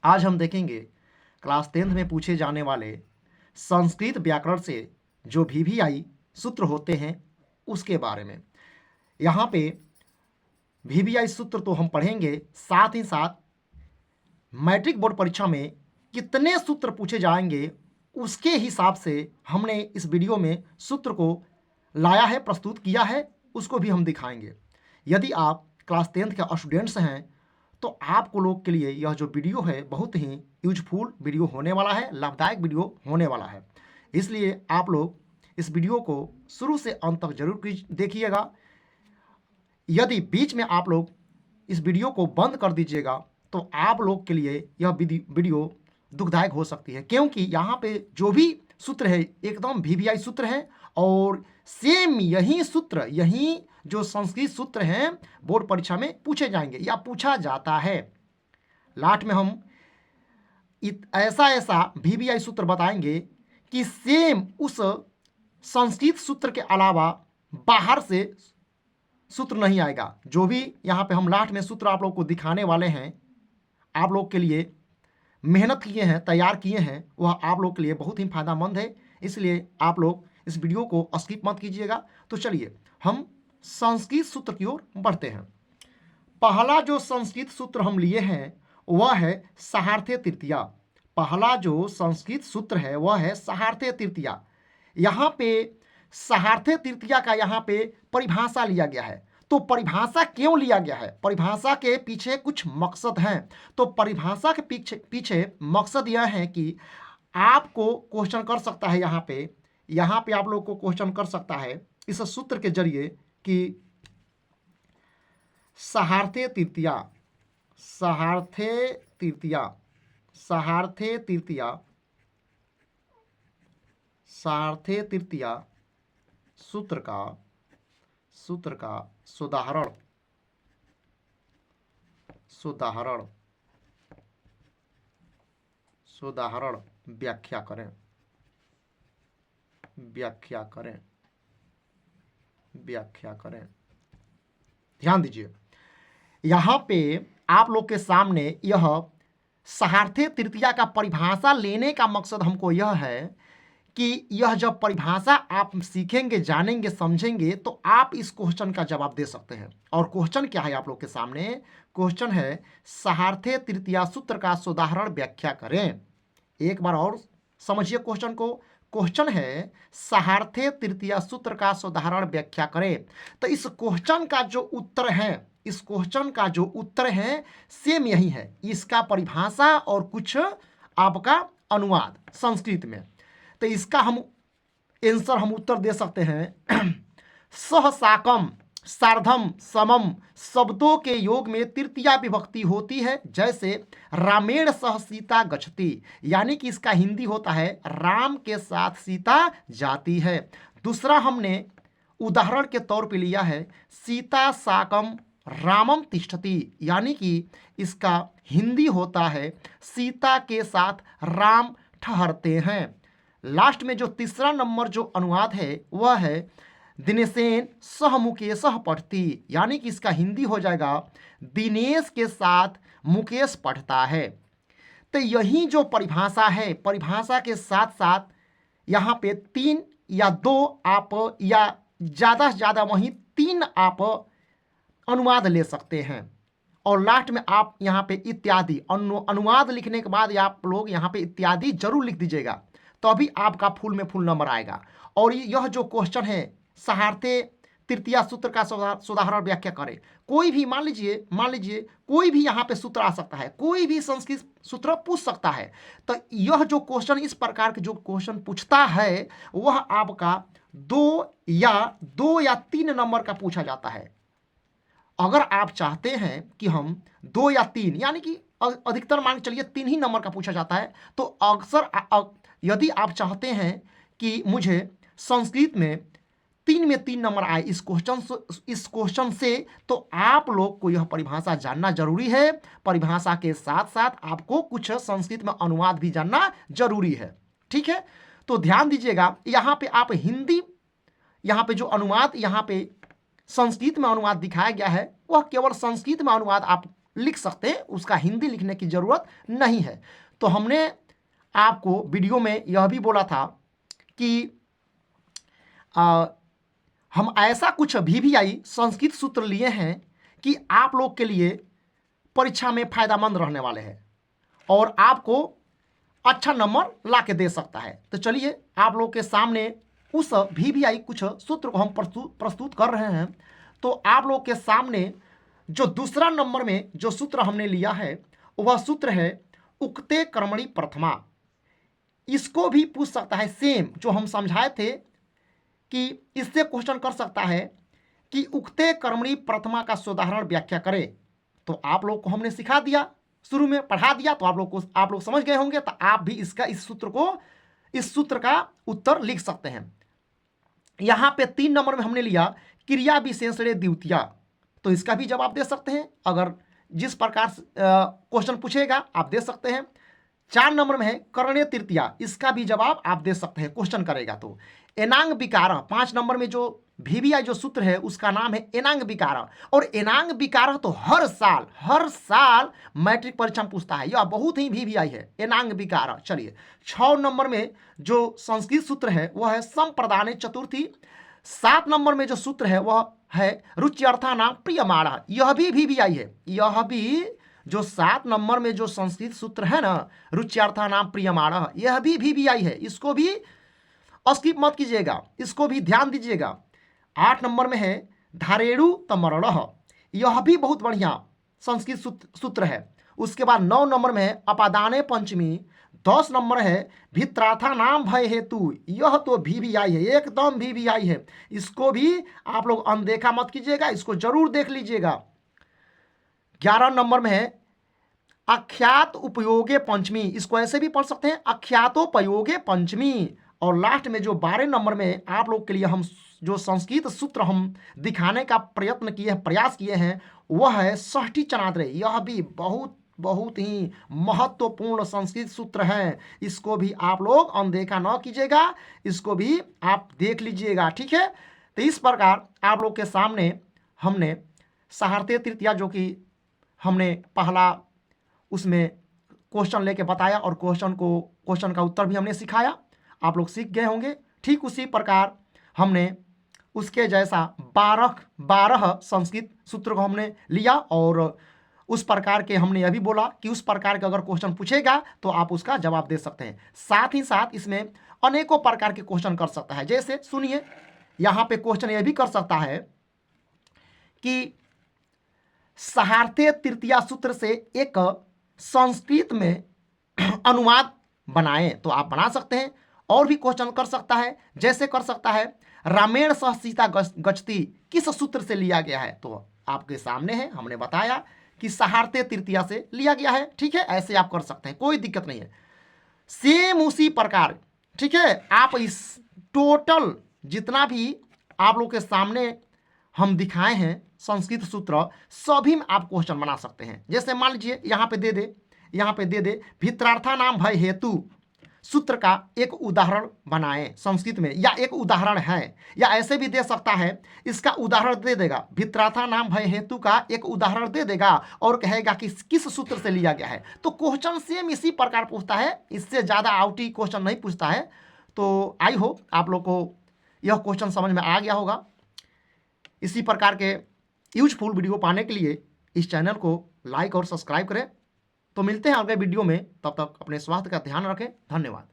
आज हम देखेंगे क्लास 10th में पूछे जाने वाले संस्कृत व्याकरण से जो वीवीआई सूत्र होते हैं उसके बारे में। यहाँ पे वीवीआई सूत्र तो हम पढ़ेंगे, साथ ही साथ मैट्रिक बोर्ड परीक्षा में कितने सूत्र पूछे जाएंगे उसके हिसाब से हमने इस वीडियो में सूत्र को लाया है, प्रस्तुत किया है, उसको भी हम दिखाएंगे। यदि आप क्लास 10th के स्टूडेंट्स हैं तो आपको लोग के लिए यह जो वीडियो है बहुत ही यूजफुल वीडियो होने वाला है, लाभदायक वीडियो होने वाला है। इसलिए आप लोग इस वीडियो को शुरू से अंत तक जरूर देखिएगा। यदि बीच में आप लोग इस वीडियो को बंद कर दीजिएगा तो आप लोग के लिए यह वीडियो दुखदायक हो सकती है, क्योंकि यहाँ पे जो भी सूत्र है एकदम वीवीआई सूत्र है और सेम यही सूत्र, यही जो संस्कृत सूत्र हैं बोर्ड परीक्षा में पूछे जाएंगे या पूछा जाता है। लास्ट में हम ऐसा वीवीआई सूत्र बताएंगे कि सेम उस संस्कृत सूत्र के अलावा बाहर से सूत्र नहीं आएगा। जो भी यहाँ पे हम लास्ट में सूत्र आप लोग को दिखाने वाले हैं, आप लोग के लिए मेहनत किए हैं, तैयार किए हैं, वह आप लोग के लिए बहुत ही फायदेमंद है। इसलिए आप लोग इस वीडियो को स्किप मत कीजिएगा। तो चलिए हम संस्कृत सूत्र की ओर बढ़ते हैं। पहला जो संस्कृत सूत्र हम लिए हैं वह है सहार्थे तृतीया। पहला जो संस्कृत सूत्र है वह है सहार्थे तृतीया। यहाँ पे सहार्थे तृतीया का यहाँ पे परिभाषा लिया गया है। तो परिभाषा क्यों लिया गया है? परिभाषा के पीछे कुछ मकसद हैं। तो परिभाषा के पीछे मकसद यह है कि आपको क्वेश्चन कर सकता है, यहाँ पे आप लोग को क्वेश्चन कर सकता है इस सूत्र के जरिए कि सहार्थे तृतीया, सहार्थे तृतीया, सहार्थे तृतीया, सहार्थे तृतीया सूत्र का सुधारण व्याख्या करें। ध्यान दीजिए, यहाँ पे आप लोग के सामने यह सहार्थे तृतीया का परिभाषा लेने का मकसद हमको यह है कि यह जब परिभाषा आप सीखेंगे, जानेंगे, समझेंगे तो आप इस क्वेश्चन का जवाब दे सकते हैं। और क्वेश्चन क्या है आप लोग के सामने? क्वेश्चन है सहार्थे तृतीया सूत्र का सुधारण व्याख्या करें। एक बार और समझिए क्वेश्चन को। क्वेश्चन है सहार्थे तृतीया सूत्र का सुधारण व्याख्या करें। तो इस क्वेश्चन का जो उत्तर है सेम यही है। इसका परिभाषा और कुछ आपका अनुवाद संस्कृत में। तो इसका हम उत्तर दे सकते हैं सह साकम सार्धम समम शब्दों के योग में तृतीया विभक्ति होती है, जैसे रामेण सह सीता गच्छति। यानी कि इसका हिंदी होता है राम के साथ सीता जाती है। दूसरा हमने उदाहरण के तौर पे लिया है सीता साकम रामम तिष्ठति। यानी कि इसका हिंदी होता है सीता के साथ राम ठहरते हैं। लास्ट में जो तीसरा नंबर जो अनुवाद है वह है दिनेशेन सह मुकेश पढ़ती। यानी कि इसका हिंदी हो जाएगा दिनेश के साथ मुकेश पढ़ता है। तो यही जो परिभाषा है, परिभाषा के साथ साथ यहाँ पे 3 या 2 आप या ज़्यादा से ज़्यादा वहीं 3 आप अनुवाद ले सकते हैं। और लास्ट में आप यहाँ पे इत्यादि अनुवाद लिखने के बाद आप लोग यहाँ पे इत्यादि जरूर लिख दीजिएगा, तभी आपका फुल में फुल नंबर आएगा। और यह जो क्वेश्चन है सहार्थे तृतीया सूत्र का सुधारण व्याख्या करें। कोई भी मान लीजिए कोई भी यहाँ पे सूत्र आ सकता है, कोई भी संस्कृत सूत्र पूछ सकता है। तो यह जो क्वेश्चन, इस प्रकार के जो क्वेश्चन पूछता है वह आपका 2 या 3 नंबर का पूछा जाता है। अगर आप चाहते हैं कि हम 2 या 3 यानी कि अधिकतर मान चलिए 3 ही नंबर का पूछा जाता है, तो अक्सर यदि आप चाहते हैं कि मुझे संस्कृत में 3 में 3 नंबर आए इस क्वेश्चन से, तो आप लोग को यह परिभाषा जानना जरूरी है। परिभाषा के साथ साथ आपको कुछ संस्कृत में अनुवाद भी जानना जरूरी है। ठीक है, तो ध्यान दीजिएगा, यहाँ पे आप हिंदी, यहाँ पे जो अनुवाद यहाँ पे संस्कृत में अनुवाद दिखाया गया है वह केवल संस्कृत में अनुवाद आप लिख सकते हैं, उसका हिंदी लिखने की ज़रूरत नहीं है। तो हमने आपको वीडियो में यह भी बोला था कि हम ऐसा कुछ VVI संस्कृत सूत्र लिए हैं कि आप लोग के लिए परीक्षा में फायदेमंद रहने वाले हैं और आपको अच्छा नंबर ला के दे सकता है। तो चलिए आप लोग के सामने उस VVI कुछ सूत्र को हम प्रस्तुत कर रहे हैं। तो आप लोग के सामने जो दूसरा नंबर में जो सूत्र हमने लिया है वह सूत्र है उक्ते कर्मणि प्रथमा। इसको भी पूछ सकता है, सेम जो हम समझाए थे कि इससे क्वेश्चन कर सकता है कि उक्ते कर्मणि प्रथमा का सोदाहरण व्याख्या करें। तो आप लोग को हमने सिखा दिया, शुरू में पढ़ा दिया, तो आप लोग समझ गए होंगे। तो आप भी इस सूत्र का उत्तर लिख सकते हैं। यहाँ पे 3 नंबर में हमने लिया क्रिया विशेषणे द्वितीया, तो इसका भी जवाब दे सकते हैं। अगर जिस प्रकार क्वेश्चन पूछेगा आप दे सकते हैं। 4 नंबर में है करणे तृतीया, इसका भी जवाब आप दे सकते हैं, क्वेश्चन करेगा तो। एनांग विकार, 5 नंबर में जो VVI जो सूत्र है उसका नाम है एनांग विकार। और एनांग विकार तो हर साल मैट्रिक परीक्षा में पूछता है, यह बहुत ही VVI है एनांग विकार। चलिए 6 नंबर में जो संस्कृत सूत्र है वह है संप्रदाने चतुर्थी। 7 नंबर में जो सूत्र है वह है रुच्यर्थानां प्रियमाणः, यह भी VVI है। यह भी जो 7 नंबर में जो संस्कृत सूत्र है ना रुच्यर्थानां प्रियमाणः, यह भी VVI है, इसको भी स्किप मत कीजिएगा, इसको भी ध्यान दीजिएगा। 8 नंबर में है धारेणु तमरणः, यह भी बहुत बढ़िया संस्कृत सूत्र है। उसके बाद 9 नंबर में है अपादाने पंचमी। 10 नंबर है भित्राथा नाम भय हेतु, यह तो VVI है, एकदम VVI है, इसको भी आप लोग अनदेखा मत कीजिएगा, इसको जरूर देख लीजिएगा। 11 नंबर में है अख्यात उपयोगे पंचमी, इसको ऐसे भी पढ़ सकते हैं अख्यातोपयोगे पंचमी। और लास्ट में जो 12 नंबर में आप लोग के लिए हम जो संस्कृत सूत्र हम दिखाने का प्रयास किए हैं वह है षष्ठी चनाद्रय। यह भी बहुत ही महत्वपूर्ण संस्कृत सूत्र है, इसको भी आप लोग अनदेखा न कीजिएगा, इसको भी आप देख लीजिएगा, ठीक है। तो इस प्रकार आप लोग के सामने हमने सहारते तृतीया जो कि हमने पहला उसमें क्वेश्चन लेके बताया और क्वेश्चन का उत्तर भी हमने सिखाया, आप लोग सीख गए होंगे। ठीक उसी प्रकार हमने उसके जैसा 12 संस्कृत सूत्र को हमने लिया और उस प्रकार के हमने यह भी बोला कि उस प्रकार का अगर क्वेश्चन पूछेगा तो आप उसका जवाब दे सकते हैं। साथ ही साथ इसमें अनेकों प्रकार के क्वेश्चन कर सकता है। जैसे सुनिए, यहाँ पे क्वेश्चन यह भी कर सकता है कि सहारते तृतीया सूत्र से एक संस्कृत में अनुवाद बनाएं, तो आप बना सकते हैं। और भी क्वेश्चन कर सकता है, जैसे कर सकता है रामेण सह सीता गच्छति किस सूत्र से लिया गया है, तो आपके सामने है, हमने बताया कि सहारते तृतीया से लिया गया है, ठीक है। ऐसे आप कर सकते हैं, कोई दिक्कत नहीं है। सेम उसी प्रकार, ठीक है, आप इस टोटल जितना भी आप लोग के सामने हम दिखाए हैं संस्कृत सूत्र सभी में आप क्वेश्चन बना सकते हैं। जैसे मान लीजिए यहाँ पे दे दे भित्रार्था नाम भय हेतु सूत्र का एक उदाहरण बनाएं संस्कृत में, या एक उदाहरण है, या ऐसे भी दे सकता है इसका उदाहरण दे देगा, भित्रार्था नाम भय हेतु का एक उदाहरण दे देगा और कहेगा कि किस सूत्र से लिया गया है। तो क्वेश्चन सेम इसी प्रकार पूछता है, इससे ज़्यादा आउटी क्वेश्चन नहीं पूछता है। तो आई होप आप लोग को यह क्वेश्चन समझ में आ गया होगा। इसी प्रकार के यूजफुल वीडियो पाने के लिए इस चैनल को लाइक और सब्सक्राइब करें। तो मिलते हैं अगले वीडियो में, तब तक अपने स्वास्थ्य का ध्यान रखें। धन्यवाद।